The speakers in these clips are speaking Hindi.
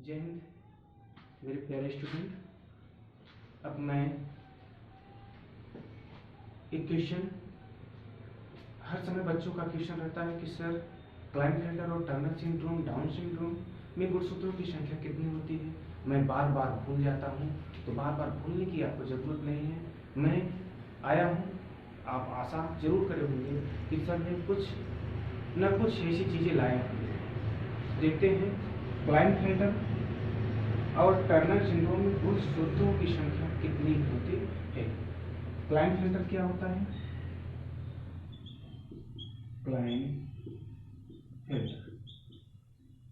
जय हिंद मेरे प्यारे स्टूडेंट। अब मैं एक क्वेश्चन, हर समय बच्चों का क्वेश्चन रहता है कि सर क्लाइनफेल्टर और टर्नर सिंड्रोम, डाउन सिंड्रोम में गुणसूत्रों की संख्या कितनी होती है। मैं बार बार भूल जाता हूँ, तो बार बार भूलने की आपको ज़रूरत नहीं है। मैं आया हूँ, आप आशा जरूर करे होंगे कि सर ने कुछ न कुछ ऐसी चीज़ें लाए होंगे। देखते हैं क्लाइनफेल्टर और टर्नर सिंड्रोम में गुणसूत्रों की संख्या कितनी होती है। क्लाइनफेल्टर क्या होता है? क्लाइनफेल्टर,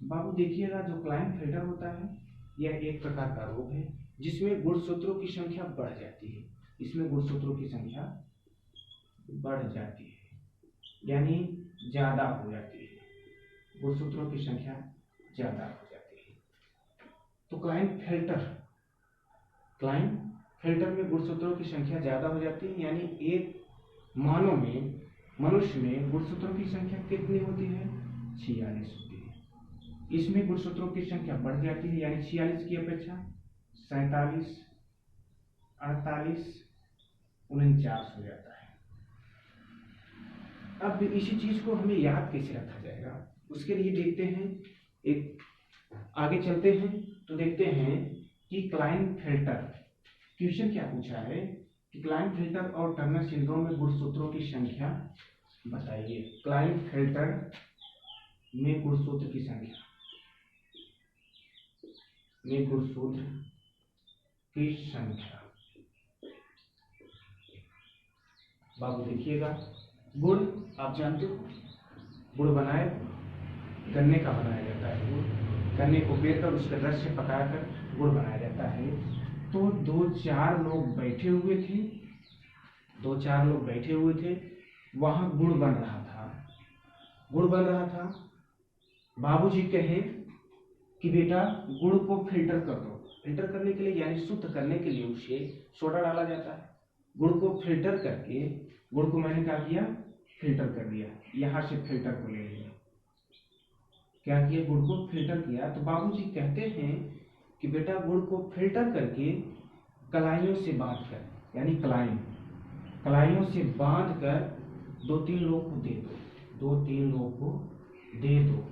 बाबू देखिएगा, जो क्लाइनफेल्टर होता है यह एक प्रकार का रोग है जिसमें गुणसूत्रों की संख्या बढ़ जाती है। इसमें गुणसूत्रों की संख्या बढ़ जाती है, यानी ज्यादा हो जाती है। गुणसूत्रों की संख्या ज्यादा हो जाती है। तो क्लाइनफेल्टर में गुणसूत्रों की संख्या ज्यादा हो जाती है, यानी एक मनुष्य में गुणसूत्रों की संख्या कितनी होती है? 46 होती है। इसमें गुणसूत्रों की संख्या बढ़ जाती है, यानी 46 की अपेक्षा 47, 48, 49 हो जाता है। अब इसी चीज को हमें याद कैसे रखा जाएगा, उसके लिए देखते हैं, एक आगे चलते हैं तो देखते हैं कि क्लाइनफेल्टर क्वेश्चन क्या पूछा है कि क्लाइनफेल्टर और टर्नर सिंड्रोम में गुणसूत्रों की संख्या बताइए। क्लाइनफेल्टर में गुणसूत्र की संख्या, बाबू देखिएगा, गुड़ आप जानते हो, गुड़ बनाए गन्ने का बनाया जाता है। गुड़ गन्ने को पेर कर उसके रस से पकाकर गुड़ बनाया जाता है। तो दो चार लोग बैठे हुए थे, वहां गुड़ बन रहा था। बाबूजी कहे कि बेटा गुड़ को फिल्टर कर दो। फिल्टर करने के लिए यानी शुद्ध करने के लिए उसे सोडा डाला जाता है। गुड़ को फिल्टर करके, गुड़ को मैंने क्या किया? फिल्टर कर दिया। यहां से फिल्टर को ले लिया, क्या किया? गुड़ को फिल्टर किया। तो बाबूजी कहते हैं कि बेटा गुड़ को फिल्टर करके कलाइयों से बांध कर, यानी कलाइयों से बांध कर 2-3 लोग को दे दो।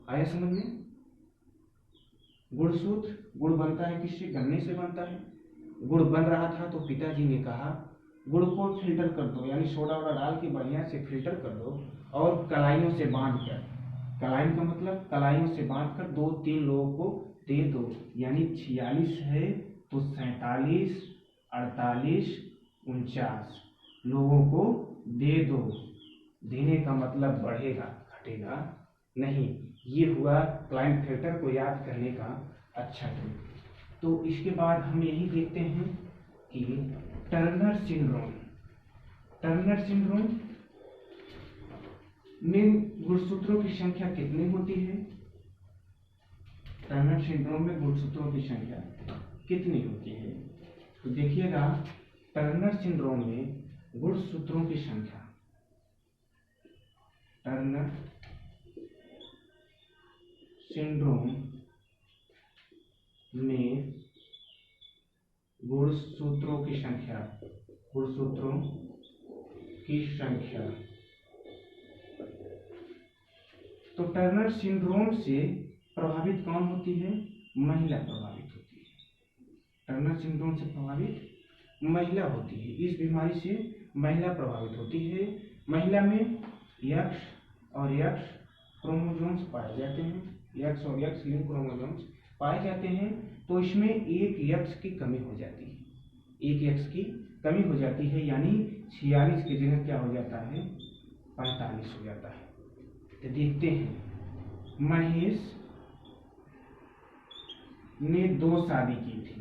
आया समझ में? गुड़ बनता है किससे? गन्ने से बनता है। गुड़ बन रहा था तो पिताजी ने कहा गुड़ को फिल्टर कर दो, यानी सोडा वोडा डाल के बढ़िया से फिल्टर कर दो और कलाइयों से बांध कर, कलाइन का मतलब कलाइयों से बांध कर 2-3 लोगों को दे दो। यानी 46 है तो 47, 48, 49 लोगों को दे दो। देने का मतलब बढ़ेगा, घटेगा नहीं। ये हुआ क्लाइनफेल्टर को याद करने का अच्छा टूल। तो इसके बाद हम यही देखते हैं कि टर्नर सिंड्रोम में गुणसूत्रों की संख्या कितनी होती है? टर्नर सिंड्रोम में गुणसूत्रों की संख्या कितनी होती है? तो देखिएगा, टर्नर सिंड्रोम में गुणसूत्रों की संख्या, टर्नर सिंड्रोम में गुणसूत्रों की संख्या तो टर्नर सिंड्रोम से प्रभावित कौन होती है? महिला प्रभावित होती है। टर्नर सिंड्रोम से प्रभावित महिला होती है। इस बीमारी से महिला प्रभावित होती है। महिला में X और X क्रोमोसोम्स पाए जाते हैं, X और X लिंक क्रोमोसोम्स पाए जाते हैं। तो इसमें एक X की कमी हो जाती है, यानी 46 की जगह क्या हो जाता है? 45 हो जाता है। तो देखते हैं, महेश ने 2 शादी की थी।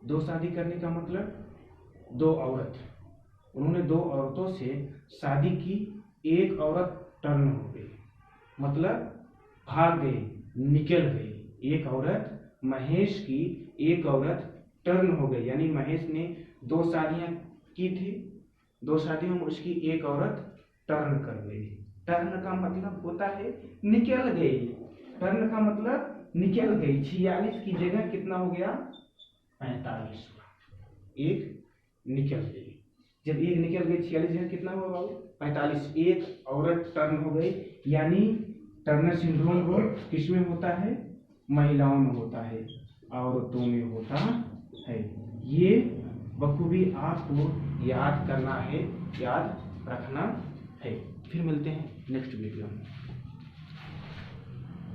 2 शादी करने का मतलब 2 औरत, उन्होंने 2 औरतों से शादी की। एक औरत टर्न हो गई, मतलब भाग गई, निकल गई। एक औरत महेश की, एक औरत टर्न हो गई, यानी महेश ने 2 शादियां की थी, 2 शादियों में उसकी एक औरत टर्न कर गई। टर्न का मतलब होता है निकल गई। टर्न का मतलब निकल गई। 46 की जगह कितना हो गया? 45। एक निकल गई। जब एक निकल गई 46 जगह कितना हुआ बाबू? 45। एक औरत टर्न हो गई। यानी टर्नर सिंड्रोम रोग किसमें होता है? महिलाओं में होता है, औरतों में होता है। ये बखूबी आपको याद करना है, याद रखना है। फिर मिलते हैं नेक्स्ट वीडियो में।